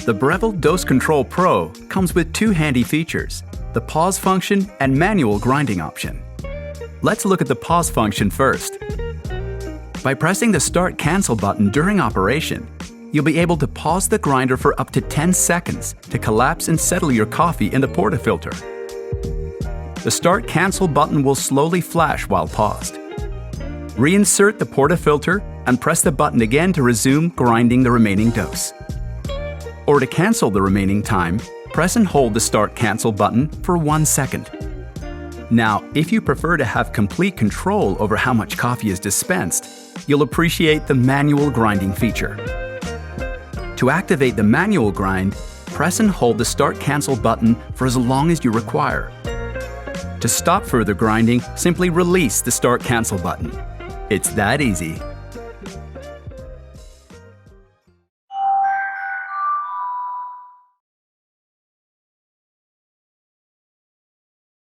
The Breville Dose Control Pro comes with two handy features, the pause function and manual grinding option. Let's look at the pause function first. By pressing the Start Cancel button during operation, you'll be able to pause the grinder for up to 10 seconds to collapse and settle your coffee in the portafilter. The Start Cancel button will slowly flash while paused. Reinsert the portafilter and press the button again to resume grinding the remaining dose. Or to cancel the remaining time, press and hold the Start Cancel button for 1 second. Now, if you prefer to have complete control over how much coffee is dispensed, you'll appreciate the manual grinding feature. To activate the manual grind, press and hold the Start Cancel button for as long as you require. To stop further grinding, simply release the Start Cancel button. It's that easy.